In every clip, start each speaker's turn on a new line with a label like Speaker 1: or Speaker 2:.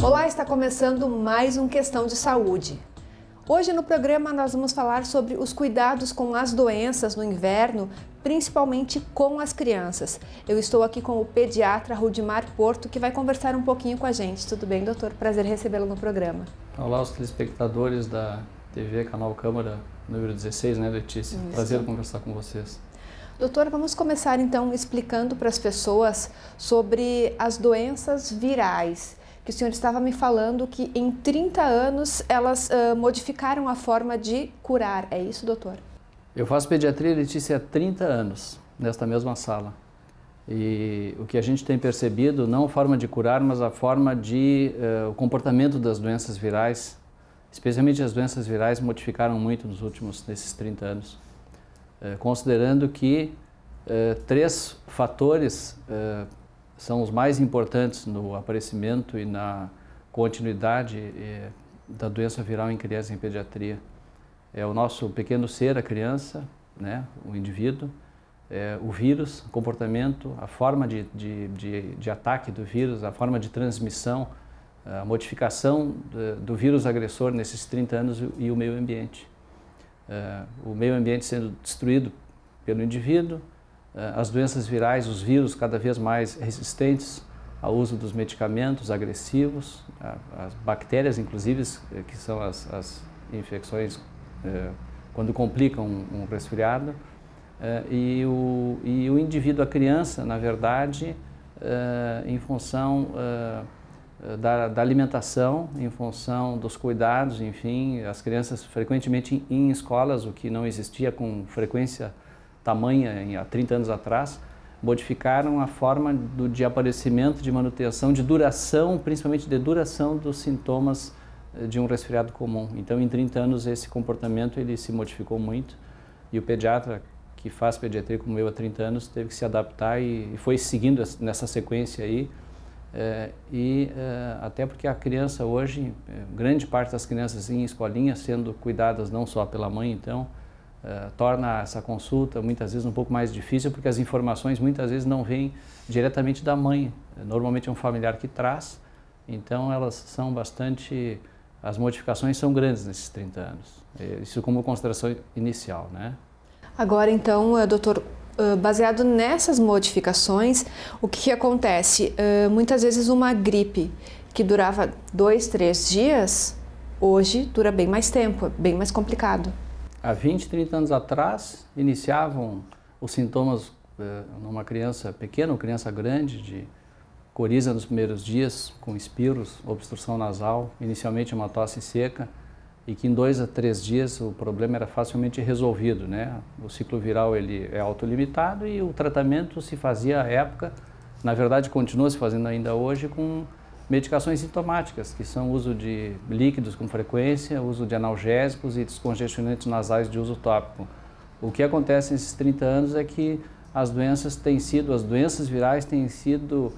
Speaker 1: Olá, está começando mais um Questão de Saúde. Hoje no programa nós vamos falar sobre os cuidados com as doenças no inverno, principalmente com as crianças. Eu estou aqui com o pediatra Rudimar Porto, que vai conversar um pouquinho com a gente. Tudo bem, doutor? Prazer recebê-lo no programa.
Speaker 2: Olá, os telespectadores da TV Canal Câmara, número 16, né, Letícia?
Speaker 1: Isso.
Speaker 2: Prazer conversar com vocês.
Speaker 1: Doutor, vamos começar então explicando para as pessoas sobre as doenças virais, que o senhor estava me falando que em 30 anos elas modificaram a forma de curar. É isso, doutor?
Speaker 2: Eu faço pediatria, Letícia, há 30 anos, nesta mesma sala. E o que a gente tem percebido, não a forma de curar, mas a forma de... o comportamento das doenças virais, especialmente as doenças virais, modificaram muito nesses 30 anos. Considerando que 3 fatores são os mais importantes no aparecimento e na continuidade da doença viral em criança em pediatria. É o nosso pequeno ser, a criança, né, o indivíduo, o vírus, o comportamento, a forma de ataque do vírus, a forma de transmissão, a modificação do vírus agressor nesses 30 anos e o meio ambiente. O meio ambiente sendo destruído pelo indivíduo, as doenças virais, os vírus cada vez mais resistentes ao uso dos medicamentos agressivos, as bactérias inclusive, que são as infecções quando complicam um resfriado, e o indivíduo, a criança, na verdade, em função da alimentação, em função dos cuidados, enfim, as crianças frequentemente em escolas, o que não existia com frequência tamanha há 30 anos atrás, modificaram a forma de aparecimento, de manutenção, de duração, principalmente de duração dos sintomas de um resfriado comum. Então, em 30 anos, esse comportamento ele se modificou muito e o pediatra que faz pediatria como eu há 30 anos teve que se adaptar e foi seguindo nessa sequência aí. Até porque a criança hoje, grande parte das crianças em escolinha sendo cuidadas não só pela mãe, então torna essa consulta muitas vezes um pouco mais difícil porque as informações muitas vezes não vêm diretamente da mãe, normalmente é um familiar que traz, então elas são bastante, as modificações são grandes nesses 30 anos, isso como consideração inicial, né? Agora
Speaker 1: então, doutor, baseado nessas modificações, o que acontece? Muitas vezes uma gripe que durava 2, 3 dias, hoje dura bem mais tempo, é bem mais complicado.
Speaker 2: Há 20, 30 anos atrás, iniciavam os sintomas numa criança pequena ou criança grande, de coriza nos primeiros dias, com espirros, obstrução nasal, inicialmente uma tosse seca, e que em 2 a 3 dias o problema era facilmente resolvido, né? O ciclo viral ele é autolimitado e o tratamento se fazia à época, na verdade continua se fazendo ainda hoje, com medicações sintomáticas, que são uso de líquidos com frequência, uso de analgésicos e descongestionantes nasais de uso tópico. O que acontece nesses 30 anos é que as doenças virais têm sido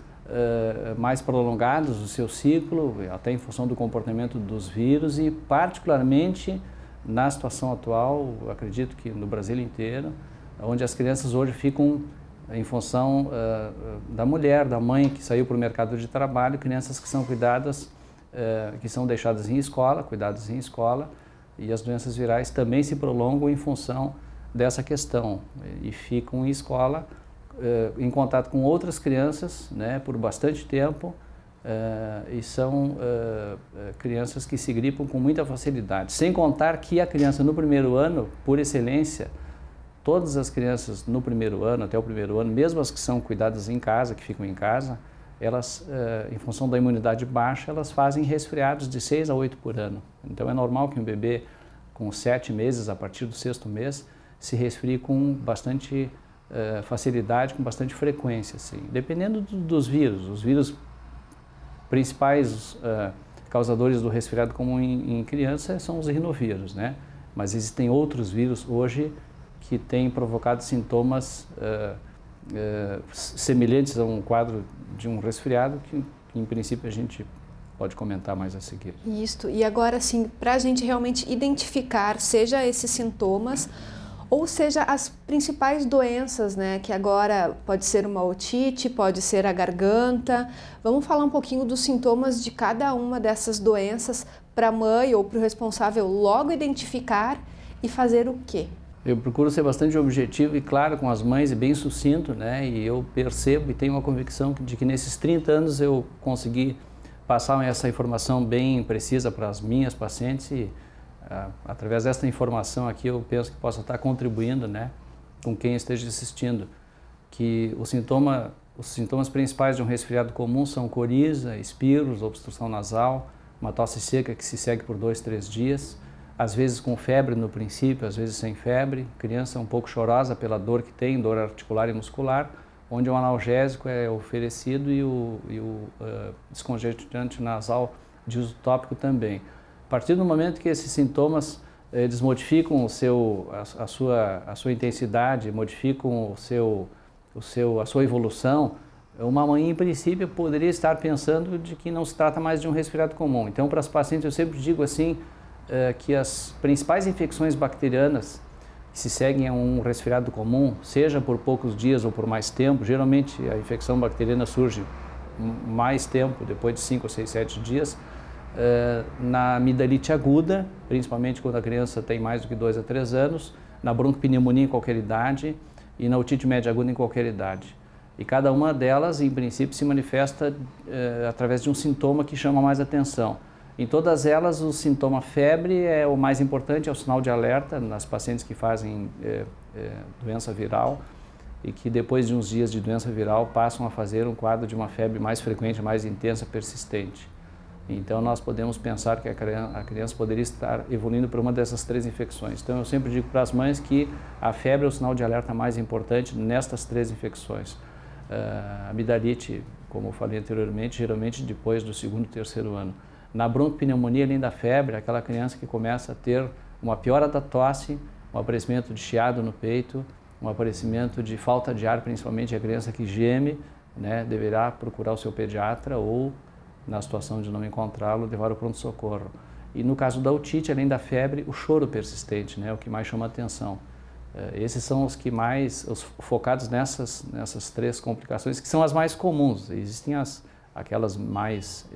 Speaker 2: mais prolongadas o seu ciclo, até em função do comportamento dos vírus e particularmente na situação atual, acredito que no Brasil inteiro, onde as crianças hoje ficam em função da mulher, da mãe que saiu para o mercado de trabalho, crianças que são cuidadas, que são deixadas em escola, cuidadas em escola, e as doenças virais também se prolongam em função dessa questão e ficam em escola em contato com outras crianças, né, por bastante tempo, e são crianças que se gripam com muita facilidade. Sem contar que a criança no primeiro ano, por excelência, todas as crianças no primeiro ano, até o primeiro ano, mesmo as que são cuidadas em casa, que ficam em casa, elas, em função da imunidade baixa, elas fazem resfriados de 6 a 8 por ano. Então é normal que um bebê com 7 meses, a partir do 6º mês, se resfrie com bastante facilidade, com bastante frequência, assim. Dependendo dos vírus. Os vírus principais causadores do resfriado comum em criança são os rinovírus, né? Mas existem outros vírus hoje que têm provocado sintomas semelhantes a um quadro de um resfriado que em princípio a gente pode comentar mais a seguir.
Speaker 1: Isso, e agora sim, para a gente realmente identificar, seja esses sintomas ou seja as principais doenças, né, que agora pode ser uma otite, pode ser a garganta. Vamos falar um pouquinho dos sintomas de cada uma dessas doenças para a mãe ou para o responsável logo identificar e fazer o quê?
Speaker 2: Eu procuro ser bastante objetivo e claro com as mães e bem sucinto, né, e eu percebo e tenho uma convicção de que nesses 30 anos eu consegui passar essa informação bem precisa para as minhas pacientes e através desta informação aqui eu penso que possa estar contribuindo, né, com quem esteja assistindo, que os sintomas principais de um resfriado comum são coriza, espirros, obstrução nasal, uma tosse seca que se segue por 2, 3 dias, às vezes com febre no princípio, às vezes sem febre, criança um pouco chorosa pela dor que tem, dor articular e muscular, onde o analgésico é oferecido e o descongestionante nasal de uso tópico também. A partir do momento que esses sintomas eles modificam a sua intensidade, modificam a sua evolução, uma mãe, em princípio, poderia estar pensando de que não se trata mais de um resfriado comum. Então, para as pacientes, eu sempre digo assim, que as principais infecções bacterianas que se seguem a um resfriado comum, seja por poucos dias ou por mais tempo, geralmente a infecção bacteriana surge mais tempo, depois de 5 ou 6, 7 dias, na amidalite aguda, principalmente quando a criança tem mais do que 2 a 3 anos, na bronquipneumonia em qualquer idade e na otite média aguda em qualquer idade. E cada uma delas, em princípio, se manifesta através de um sintoma que chama mais atenção. Em todas elas, o sintoma febre é o mais importante, é o sinal de alerta nas pacientes que fazem doença viral e que depois de uns dias de doença viral passam a fazer um quadro de uma febre mais frequente, mais intensa, persistente. Então nós podemos pensar que a criança poderia estar evoluindo para uma dessas 3 infecções. Então eu sempre digo para as mães que a febre é o sinal de alerta mais importante nestas 3 infecções. A amidalite, como eu falei anteriormente, geralmente depois do 2º, 3º ano. Na bronquipneumonia, além da febre, aquela criança que começa a ter uma piora da tosse, um aparecimento de chiado no peito, um aparecimento de falta de ar, principalmente a criança que geme, né, deverá procurar o seu pediatra ou, na situação de não encontrá-lo, levar ao pronto-socorro. E no caso da otite, além da febre, o choro persistente, né, o que mais chama a atenção. Esses são os que os focados nessas 3 complicações, que são as mais comuns. Existem aquelas mais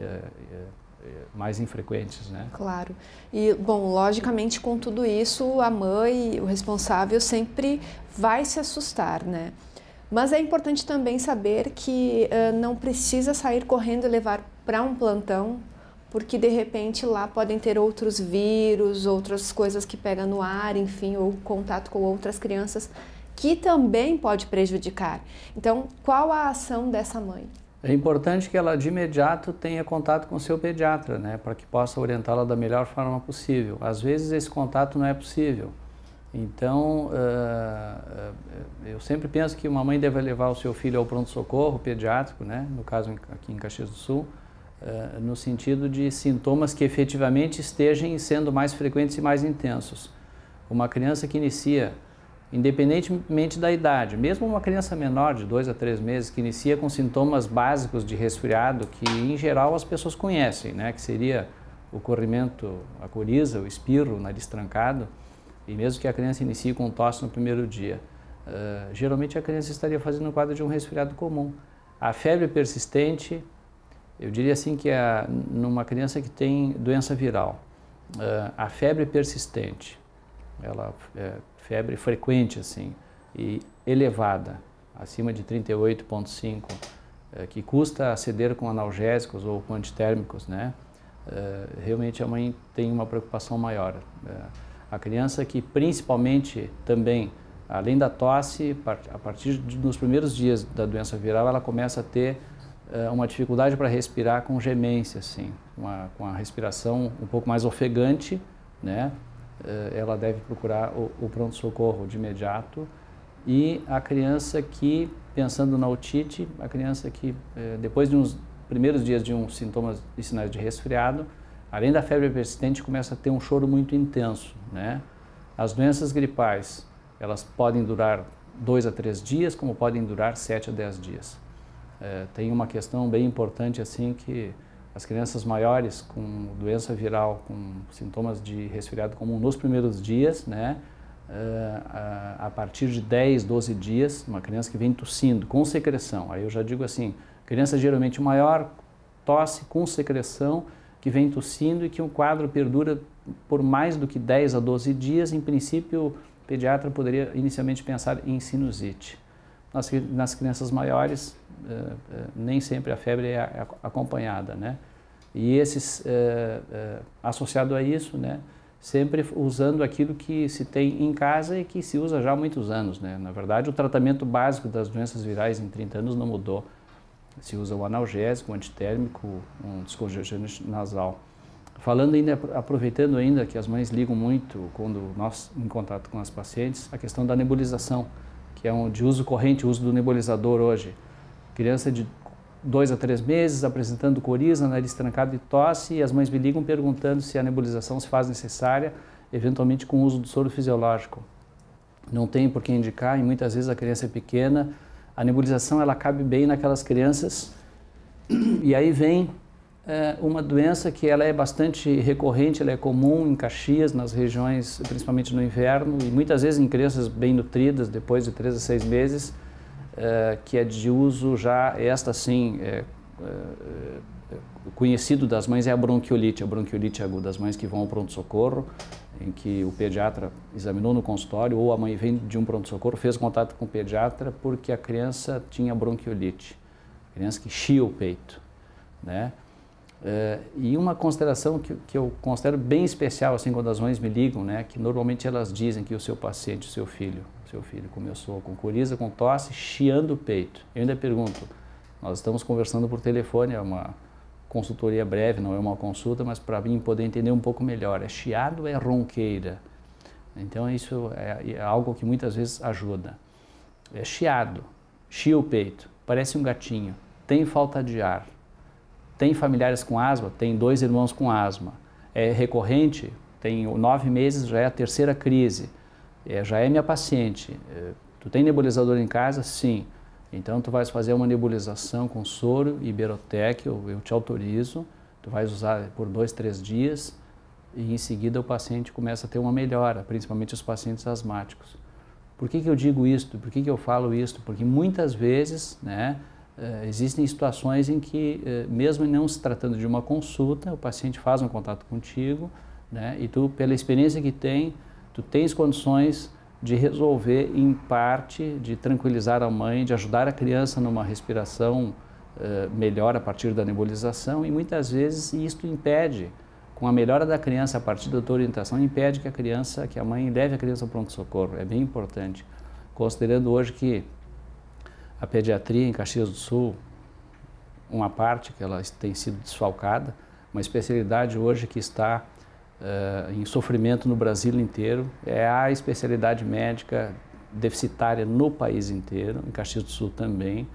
Speaker 2: infrequentes, né?
Speaker 1: Claro. E, bom, logicamente, com tudo isso, a mãe, o responsável, sempre vai se assustar, né? Mas é importante também saber que não precisa sair correndo e levar para um plantão, porque de repente lá podem ter outros vírus, outras coisas que pegam no ar, enfim, ou contato com outras crianças, que também pode prejudicar. Então, qual a ação dessa mãe?
Speaker 2: É importante que ela de imediato tenha contato com o seu pediatra, né, para que possa orientá-la da melhor forma possível. Às vezes esse contato não é possível. Então, eu sempre penso que uma mãe deve levar o seu filho ao pronto-socorro pediátrico, né, no caso aqui em Caxias do Sul, no sentido de sintomas que efetivamente estejam sendo mais frequentes e mais intensos. Uma criança que inicia, independentemente da idade, mesmo uma criança menor de 2 a 3 meses que inicia com sintomas básicos de resfriado que em geral as pessoas conhecem, né, que seria o corrimento, a coriza, o espirro, o nariz trancado, e mesmo que a criança inicie com tosse no primeiro dia, geralmente a criança estaria fazendo um quadro de um resfriado comum. A febre persistente, eu diria assim que numa criança que tem doença viral, a febre persistente, ela febre frequente assim e elevada, acima de 38,5, que custa aceder com analgésicos ou com antitérmicos, né? Realmente a mãe tem uma preocupação maior. A criança que principalmente também, além da tosse, a partir dos primeiros dias da doença viral, ela começa a ter uma dificuldade para respirar com gemência, assim, com a respiração um pouco mais ofegante, né? Ela deve procurar o pronto-socorro de imediato. E a criança que, pensando na otite, a criança que depois de uns primeiros dias de uns sintomas e sinais de resfriado, além da febre persistente, começa a ter um choro muito intenso, né? As doenças gripais, elas podem durar 2 a 3 dias, como podem durar 7 a 10 dias. Tem uma questão bem importante, assim, que as crianças maiores com doença viral, com sintomas de resfriado comum nos primeiros dias, né? A partir de 10, 12 dias, uma criança que vem tossindo com secreção, aí eu já digo assim, criança geralmente maior, tosse com secreção, que vem tossindo e que um quadro perdura por mais do que 10 a 12 dias, em princípio o pediatra poderia inicialmente pensar em sinusite. Nas crianças maiores, nem sempre a febre é acompanhada, né? E esses, associado a isso, né, sempre usando aquilo que se tem em casa e que se usa já há muitos anos, né? Na verdade, o tratamento básico das doenças virais em 30 anos não mudou. Se usa um analgésico, um antitérmico, um descongestionante nasal. Falando ainda, aproveitando ainda que as mães ligam muito quando nós em contato com as pacientes, a questão da nebulização, que é de uso corrente, o uso do nebulizador hoje. Criança de 2 a 3 meses apresentando coriza, nariz trancado e tosse, e as mães me ligam perguntando se a nebulização se faz necessária, eventualmente com o uso do soro fisiológico. Não tem por que indicar, e muitas vezes a criança é pequena, a nebulização ela cabe bem naquelas crianças, e aí vem uma doença que ela é bastante recorrente, ela é comum em Caxias, nas regiões, principalmente no inverno, e muitas vezes em crianças bem nutridas, depois de 3 a 6 meses, que é de uso já, esta sim, conhecido das mães é a bronquiolite aguda, as mães que vão ao pronto-socorro, em que o pediatra examinou no consultório, ou a mãe vem de um pronto-socorro, fez contato com o pediatra porque a criança tinha bronquiolite, criança que chia o peito, né? E uma consideração que eu considero bem especial, assim, quando as mães me ligam, né, que normalmente elas dizem que o seu paciente, o seu filho começou com coriza, com tosse, chiando o peito. Eu ainda pergunto, nós estamos conversando por telefone, é uma consultoria breve, não é uma consulta, mas para mim poder entender um pouco melhor, é chiado ou é ronqueira? Então isso é algo que muitas vezes ajuda. É chiado, chia o peito, parece um gatinho, tem falta de ar. Tem familiares com asma? Tem 2 irmãos com asma. É recorrente? Tem 9 meses, já é a 3ª crise. Já é minha paciente. Tu tem nebulizador em casa? Sim. Então tu vais fazer uma nebulização com soro e Iberotec, eu te autorizo. Tu vais usar por 2, 3 dias e em seguida o paciente começa a ter uma melhora, principalmente os pacientes asmáticos. Por que eu digo isto? Por que eu falo isto? Porque muitas vezes, né, existem situações em que, mesmo não se tratando de uma consulta, o paciente faz um contato contigo, né, e tu, pela experiência que tem, tu tens condições de resolver, em parte, de tranquilizar a mãe, de ajudar a criança numa respiração melhor a partir da nebulização, e muitas vezes isto impede, com a melhora da criança a partir da tua orientação, impede que a mãe leve a criança ao pronto-socorro. É bem importante, considerando hoje que a pediatria em Caxias do Sul, uma parte que ela tem sido desfalcada, uma especialidade hoje que está em sofrimento no Brasil inteiro, é a especialidade médica deficitária no país inteiro, em Caxias do Sul também,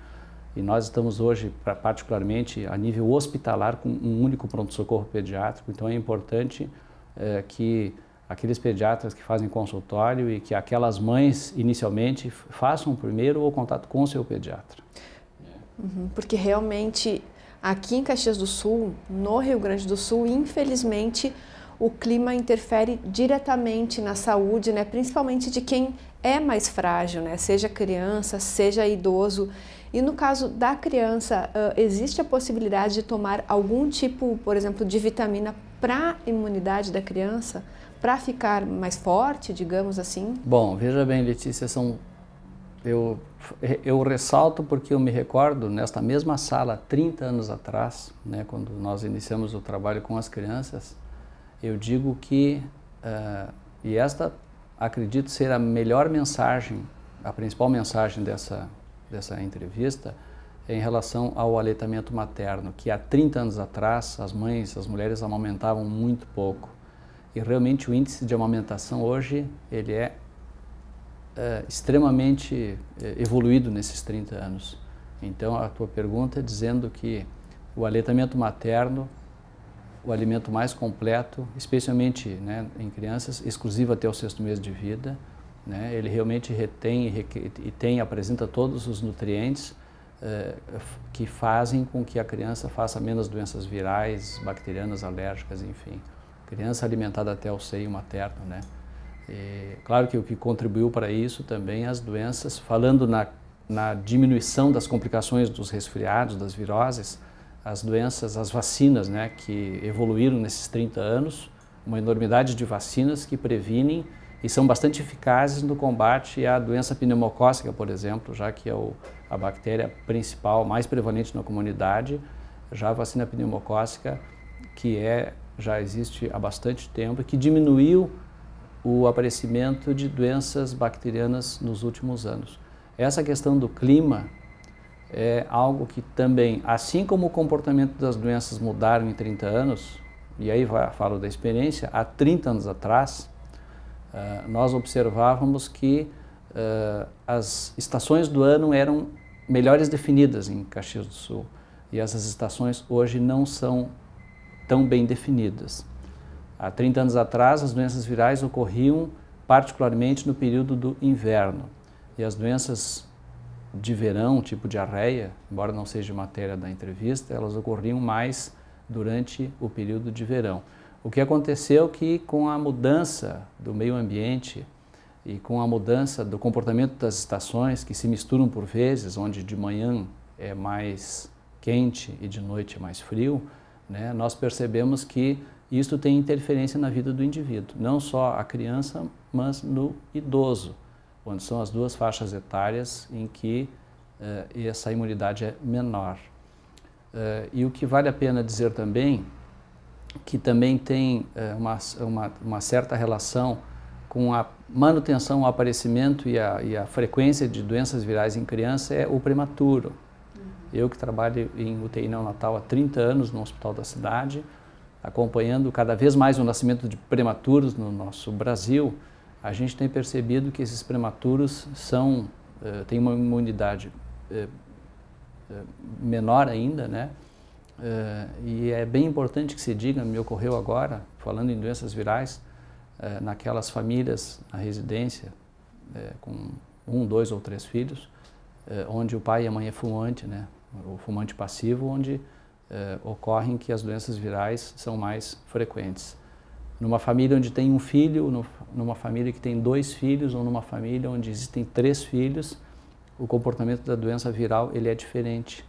Speaker 2: e nós estamos hoje, particularmente a nível hospitalar, com um único pronto-socorro pediátrico, então é importante que aqueles pediatras que fazem consultório e que aquelas mães, inicialmente, façam primeiro o contato com o seu pediatra.
Speaker 1: Porque realmente, aqui em Caxias do Sul, no Rio Grande do Sul, infelizmente, o clima interfere diretamente na saúde, né? Principalmente de quem é mais frágil, né? Seja criança, seja idoso. E no caso da criança, existe a possibilidade de tomar algum tipo, por exemplo, de vitamina para a imunidade da criança? Para ficar mais forte, digamos assim?
Speaker 2: Bom, veja bem, Letícia, eu ressalto porque eu me recordo, nesta mesma sala, 30 anos atrás, né, quando nós iniciamos o trabalho com as crianças, eu digo que, e esta acredito ser a melhor mensagem, a principal mensagem dessa entrevista, é em relação ao aleitamento materno, que há 30 anos atrás as mulheres amamentavam muito pouco. E realmente o índice de amamentação hoje ele é extremamente evoluído nesses 30 anos. Então a tua pergunta é dizendo que o aleitamento materno, o alimento mais completo, especialmente, né, em crianças, exclusivo até o 6º mês de vida, né, ele realmente retém e apresenta todos os nutrientes que fazem com que a criança faça menos doenças virais, bacterianas, alérgicas, enfim. Criança alimentada até o seio materno, né? E, claro que o que contribuiu para isso também as doenças, falando na diminuição das complicações dos resfriados, das viroses, as doenças, as vacinas, né, que evoluíram nesses 30 anos, uma enormidade de vacinas que previnem e são bastante eficazes no combate à doença pneumocócica, por exemplo, já que é a bactéria principal, mais prevalente na comunidade, já a vacina pneumocócica, que já existe há bastante tempo e que diminuiu o aparecimento de doenças bacterianas nos últimos anos. Essa questão do clima é algo que também, assim como o comportamento das doenças mudaram em 30 anos, e aí falo da experiência, há 30 anos atrás, nós observávamos que as estações do ano eram melhores definidas em Caxias do Sul, e essas estações hoje não são tão bem definidas. Há 30 anos atrás, as doenças virais ocorriam particularmente no período do inverno, e as doenças de verão, tipo diarreia, embora não seja matéria da entrevista, elas ocorriam mais durante o período de verão. O que aconteceu que com a mudança do meio ambiente e com a mudança do comportamento das estações, que se misturam por vezes, onde de manhã é mais quente e de noite é mais frio, né, nós percebemos que isso tem interferência na vida do indivíduo, não só a criança, mas no idoso, onde são as duas faixas etárias em que essa imunidade é menor. E o que vale a pena dizer também, que também tem uma certa relação com a manutenção, o aparecimento e a frequência de doenças virais em criança, é o prematuro. Eu que trabalho em UTI neonatal há 30 anos no hospital da cidade, acompanhando cada vez mais o nascimento de prematuros no nosso Brasil, a gente tem percebido que esses prematuros têm uma imunidade menor ainda, né? E é bem importante que se diga, me ocorreu agora, falando em doenças virais, naquelas famílias, na residência, com 1, 2 ou 3 filhos, onde o pai e a mãe é fumante, né? O fumante passivo, onde ocorrem que as doenças virais são mais frequentes. Numa família onde tem um filho, numa família que tem 2 filhos, ou numa família onde existem 3 filhos, o comportamento da doença viral ele é diferente.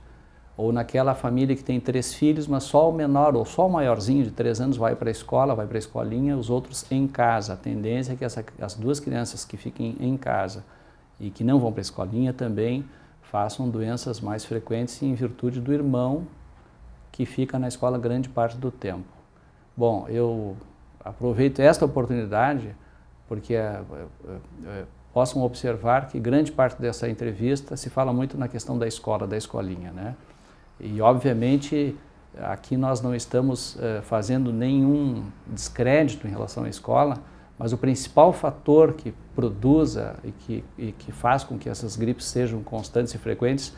Speaker 2: Ou naquela família que tem 3 filhos, mas só o menor ou só o maiorzinho de 3 anos vai para a escola, vai para a escolinha, os outros em casa. A tendência é que as 2 crianças que fiquem em casa e que não vão para a escolinha também façam doenças mais frequentes em virtude do irmão que fica na escola grande parte do tempo. Bom, eu aproveito esta oportunidade porque possam observar que grande parte dessa entrevista se fala muito na questão da escola, da escolinha, né? E, obviamente, aqui nós não estamos fazendo nenhum descrédito em relação à escola, mas o principal fator que produza e que faz com que essas gripes sejam constantes e frequentes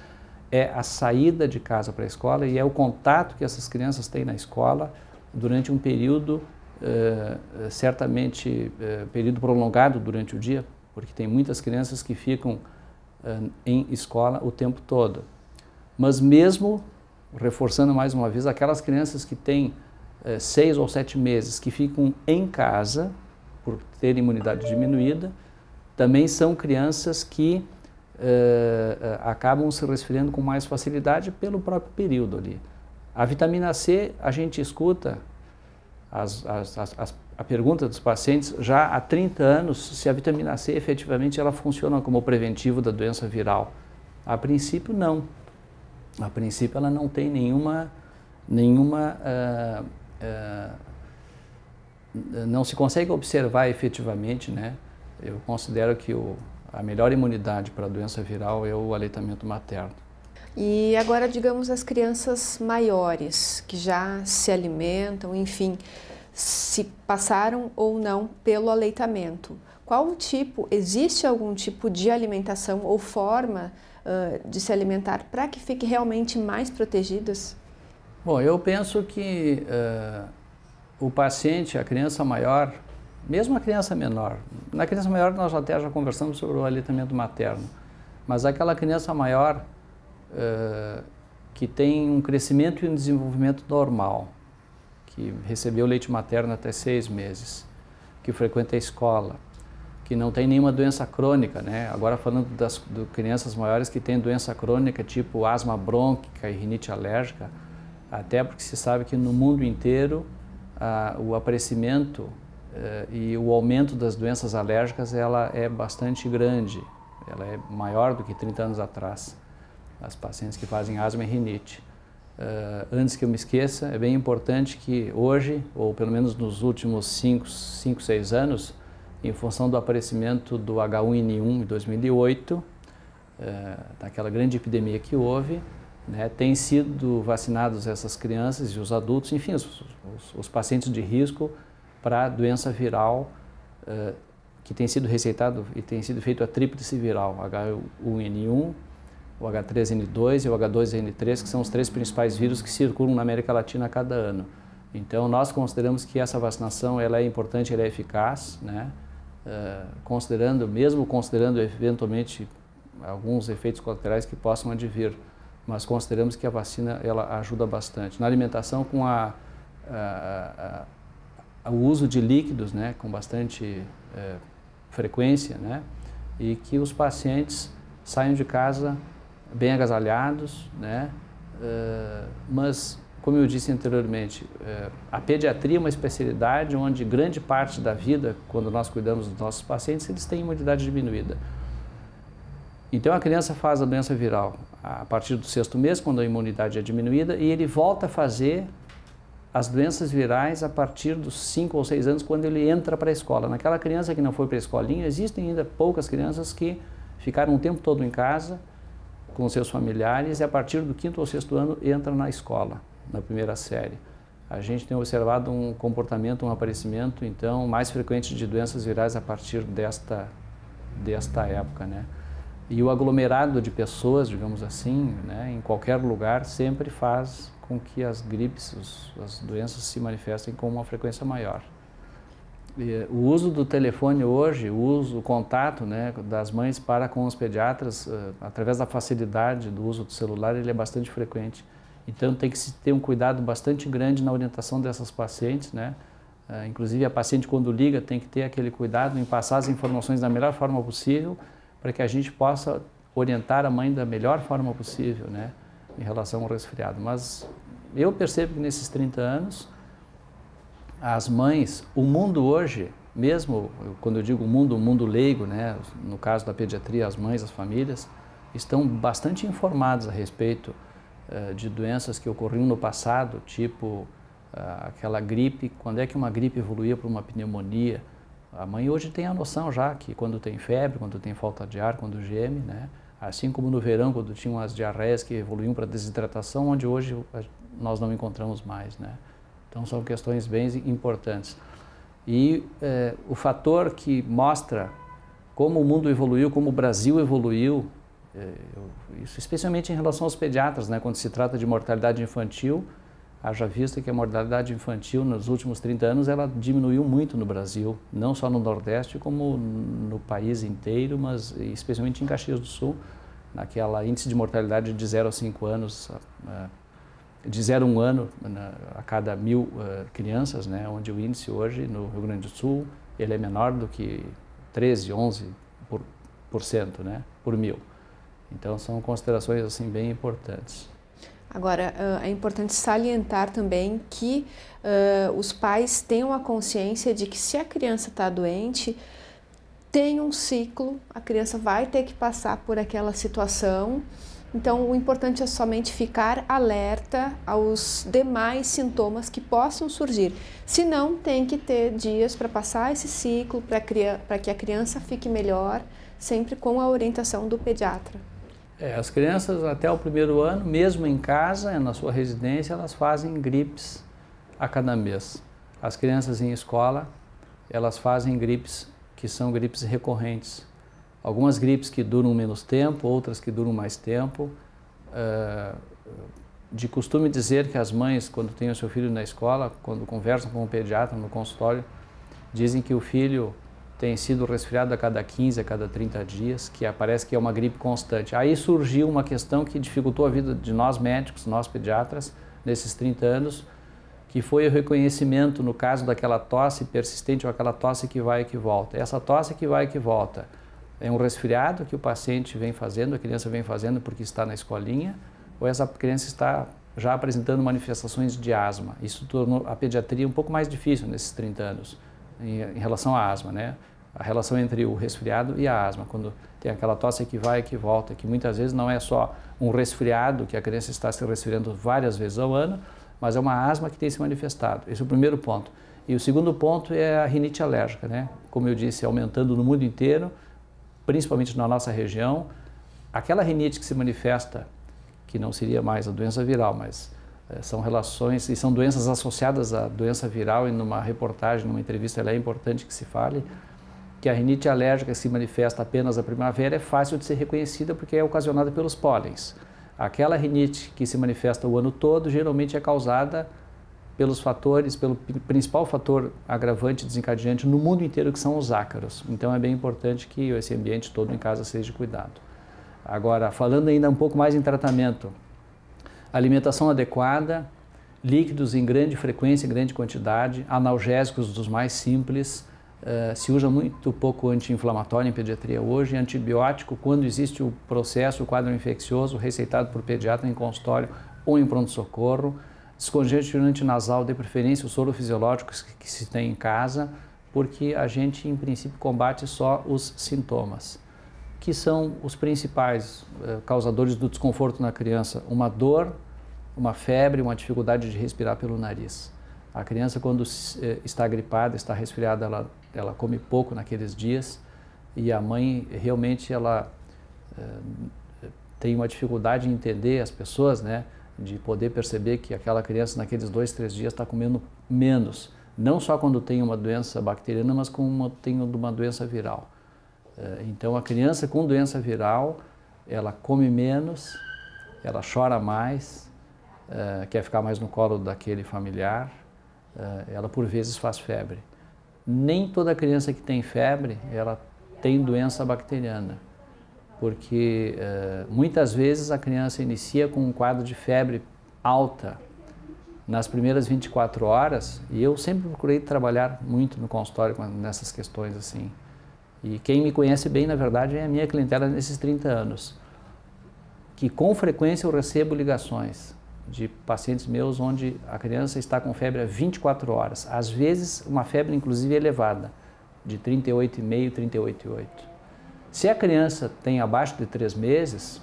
Speaker 2: é a saída de casa para a escola e é o contato que essas crianças têm na escola durante um período, certamente, período prolongado durante o dia, porque tem muitas crianças que ficam em escola o tempo todo. Mas mesmo, reforçando mais uma vez, aquelas crianças que têm 6 ou 7 meses, que ficam em casa, por ter imunidade diminuída, também são crianças que acabam se resfriando com mais facilidade pelo próprio período ali. A vitamina C, a gente escuta a pergunta dos pacientes já há 30 anos se a vitamina C efetivamente ela funciona como preventivo da doença viral. A princípio, não. A princípio, ela não tem não se consegue observar efetivamente, né? Eu considero que a melhor imunidade para a doença viral é o aleitamento materno.
Speaker 1: E agora, digamos, as crianças maiores, que já se alimentam, enfim, se passaram ou não pelo aleitamento. Existe algum tipo de alimentação ou forma de se alimentar para que fiquem realmente mais protegidas?
Speaker 2: Bom, eu penso que o paciente, a criança maior, mesmo a criança menor, na criança maior nós até já conversamos sobre o aleitamento materno, mas aquela criança maior que tem um crescimento e um desenvolvimento normal, que recebeu leite materno até 6 meses, que frequenta a escola, que não tem nenhuma doença crônica, né? Agora falando das crianças maiores que têm doença crônica, tipo asma brônquica e rinite alérgica, até porque se sabe que no mundo inteiro o aparecimento e o aumento das doenças alérgicas ela é bastante grande, ela é maior do que 30 anos atrás, as pacientes que fazem asma e rinite. Antes que eu me esqueça, é bem importante que hoje, ou pelo menos nos últimos 5, 6 anos, em função do aparecimento do H1N1 em 2008, daquela grande epidemia que houve, né, têm sido vacinados essas crianças e os adultos, enfim, os pacientes de risco para doença viral que tem sido receitado e tem sido feito a tríplice viral, H1N1, o H3N2 e o H2N3, que são os 3 principais vírus que circulam na América Latina a cada ano. Então, nós consideramos que essa vacinação ela é importante, ela é eficaz, né? Mesmo considerando eventualmente alguns efeitos colaterais que possam advir, mas consideramos que a vacina ela ajuda bastante. Na alimentação, com o uso de líquidos, né, com bastante frequência, né, e que os pacientes saiam de casa bem agasalhados, né, mas, como eu disse anteriormente, a pediatria é uma especialidade onde grande parte da vida, quando nós cuidamos dos nossos pacientes, eles têm imunidade diminuída. Então a criança faz a doença viral a partir do 6º mês, quando a imunidade é diminuída, e ele volta a fazer as doenças virais a partir dos 5 ou 6 anos, quando ele entra para a escola. Naquela criança que não foi para a escolinha, existem ainda poucas crianças que ficaram o tempo todo em casa com seus familiares e a partir do 5º ou 6º ano entram na escola, na primeira série. A gente tem observado um comportamento, um aparecimento, então, mais frequente de doenças virais a partir desta época, né? E o aglomerado de pessoas, digamos assim, né, em qualquer lugar, sempre faz com que as gripes, as doenças se manifestem com uma frequência maior. E o uso do telefone hoje, o contato, né, das mães para com os pediatras, através da facilidade do uso do celular, ele é bastante frequente. Então tem que se ter um cuidado bastante grande na orientação dessas pacientes, né? Inclusive a paciente quando liga tem que ter aquele cuidado em passar as informações da melhor forma possível para que a gente possa orientar a mãe da melhor forma possível, né, em relação ao resfriado. Mas eu percebo que nesses 30 anos, as mães, o mundo hoje, mesmo quando eu digo o mundo leigo, né, no caso da pediatria, as mães, as famílias, estão bastante informadas a respeito de doenças que ocorriam no passado, tipo aquela gripe, quando é que uma gripe evoluía para uma pneumonia. A mãe hoje tem a noção já que quando tem febre, quando tem falta de ar, quando geme, né? Assim como no verão, quando tinham as diarreias que evoluíam para desidratação, onde hoje nós não encontramos mais, né? Então são questões bem importantes. E o fator que mostra como o mundo evoluiu, como o Brasil evoluiu, isso especialmente em relação aos pediatras, né? Quando se trata de mortalidade infantil, haja vista que a mortalidade infantil nos últimos 30 anos ela diminuiu muito no Brasil, não só no Nordeste, como no país inteiro, mas especialmente em Caxias do Sul, naquela índice de mortalidade de 0 a 5 anos, de 0 a 1 ano a cada 1000 crianças, né, onde o índice hoje no Rio Grande do Sul ele é menor do que 13, 11%, né, por 1000. Então são considerações assim bem importantes.
Speaker 1: Agora, é importante salientar também que os pais tenham a consciência de que se a criança está doente, tem um ciclo, a criança vai ter que passar por aquela situação. Então, o importante é somente ficar alerta aos demais sintomas que possam surgir. Se não, tem que ter dias para passar esse ciclo, para que a criança fique melhor, sempre com a orientação do pediatra.
Speaker 2: As crianças até o primeiro ano, mesmo em casa, na sua residência, elas fazem gripes a cada mês. As crianças em escola, elas fazem gripes que são gripes recorrentes. Algumas gripes que duram menos tempo, outras que duram mais tempo. De costume dizer que as mães, quando têm o seu filho na escola, quando conversam com o pediatra no consultório, dizem que o filho tem sido resfriado a cada 15, a cada 30 dias, que parece que é uma gripe constante. Aí surgiu uma questão que dificultou a vida de nós médicos, nós pediatras, nesses 30 anos, que foi o reconhecimento no caso daquela tosse persistente ou aquela tosse que vai e que volta. Essa tosse que vai e que volta é um resfriado que o paciente vem fazendo, a criança vem fazendo porque está na escolinha, ou essa criança está já apresentando manifestações de asma. Isso tornou a pediatria um pouco mais difícil nesses 30 anos. Em relação à asma, né? A relação entre o resfriado e a asma, quando tem aquela tosse que vai e que volta, que muitas vezes não é só um resfriado, que a criança está se resfriando várias vezes ao ano, mas é uma asma que tem se manifestado. Esse é o primeiro ponto. E o segundo ponto é a rinite alérgica, né? Como eu disse, aumentando no mundo inteiro, principalmente na nossa região. Aquela rinite que se manifesta, que não seria mais a doença viral, mas são relações e são doenças associadas à doença viral, e numa reportagem, numa entrevista, é importante que se fale que a rinite alérgica que se manifesta apenas na primavera é fácil de ser reconhecida porque é ocasionada pelos pólens. Aquela rinite que se manifesta o ano todo geralmente é causada pelos fatores, pelo principal fator agravante desencadeante no mundo inteiro, que são os ácaros. Então é bem importante que esse ambiente todo em casa seja cuidado. Agora, falando ainda um pouco mais em tratamento, alimentação adequada, líquidos em grande frequência, em grande quantidade, analgésicos dos mais simples, se usa muito pouco anti-inflamatório em pediatria hoje, antibiótico quando existe o processo, o quadro infeccioso, receitado por pediatra em consultório ou em pronto-socorro, descongestionante nasal, de preferência os soro fisiológicos que se tem em casa, porque a gente, em princípio, combate só os sintomas, que são os principais causadores do desconforto na criança: uma dor, uma febre, uma dificuldade de respirar pelo nariz. A criança, quando está gripada, está resfriada, ela come pouco naqueles dias, e a mãe realmente ela tem uma dificuldade em entender as pessoas, né? De poder perceber que aquela criança naqueles 2, 3 dias está comendo menos, não só quando tem uma doença bacteriana, mas quando tem uma doença viral. Então a criança com doença viral, ela come menos, ela chora mais, quer ficar mais no colo daquele familiar, ela por vezes faz febre. Nem toda criança que tem febre, ela tem doença bacteriana, porque muitas vezes a criança inicia com um quadro de febre alta nas primeiras 24 horas, e eu sempre procurei trabalhar muito no consultório nessas questões assim. E quem me conhece bem, na verdade, é a minha clientela nesses 30 anos, que com frequência eu recebo ligações de pacientes meus onde a criança está com febre há 24 horas, às vezes uma febre inclusive elevada, de 38,5, 38,8. Se a criança tem abaixo de 3 meses,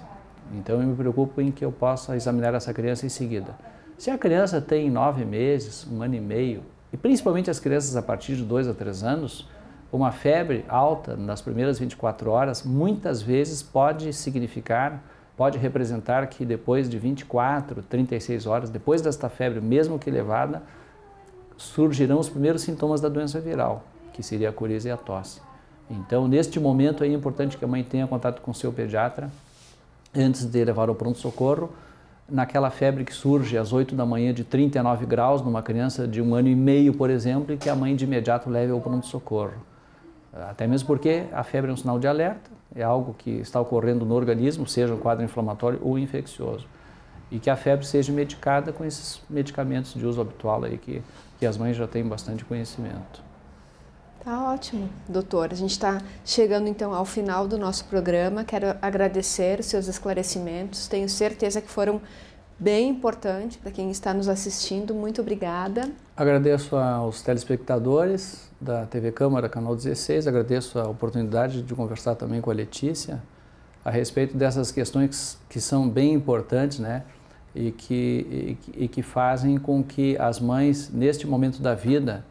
Speaker 2: então eu me preocupo em que eu possa examinar essa criança em seguida. Se a criança tem 9 meses, 1 ano e meio, e principalmente as crianças a partir de 2 a 3 anos, uma febre alta nas primeiras 24 horas, muitas vezes pode representar que depois de 24, 36 horas, depois desta febre, mesmo que elevada, surgirão os primeiros sintomas da doença viral, que seria a coriza e a tosse. Então, neste momento é importante que a mãe tenha contato com o seu pediatra, antes de levar ao pronto-socorro, naquela febre que surge às 8 da manhã de 39 graus, numa criança de 1 ano e meio, por exemplo, e que a mãe de imediato leve ao pronto-socorro. Até mesmo porque a febre é um sinal de alerta, é algo que está ocorrendo no organismo, seja um quadro inflamatório ou infeccioso. E que a febre seja medicada com esses medicamentos de uso habitual aí que as mães já têm bastante conhecimento.
Speaker 1: Tá ótimo, doutor. A gente está chegando então ao final do nosso programa. Quero agradecer os seus esclarecimentos. Tenho certeza que foram bem importantes para quem está nos assistindo. Muito obrigada.
Speaker 2: Agradeço aos telespectadores da TV Câmara, Canal 16. Agradeço a oportunidade de conversar também com a Letícia a respeito dessas questões que são bem importantes, né? E que fazem com que as mães, neste momento da vida,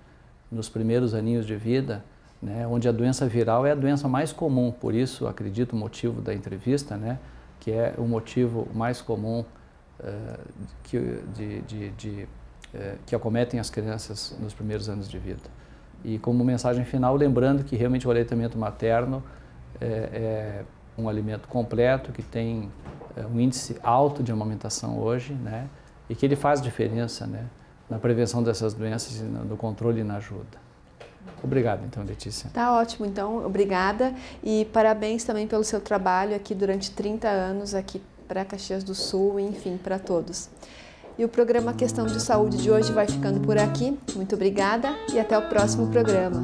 Speaker 2: nos primeiros aninhos de vida, né, onde a doença viral é a doença mais comum, por isso acredito o motivo da entrevista, né, que é o motivo mais comum que acometem as crianças nos primeiros anos de vida. E como mensagem final, lembrando que realmente o aleitamento materno é um alimento completo, que tem um índice alto de amamentação hoje, né? E que ele faz diferença, né, na prevenção dessas doenças, no controle e na ajuda. Obrigado, então, Letícia.
Speaker 1: Tá ótimo, então, obrigada e parabéns também pelo seu trabalho aqui durante 30 anos aqui para Caxias do Sul, enfim, para todos. E o programa Questão de Saúde de hoje vai ficando por aqui. Muito obrigada e até o próximo programa.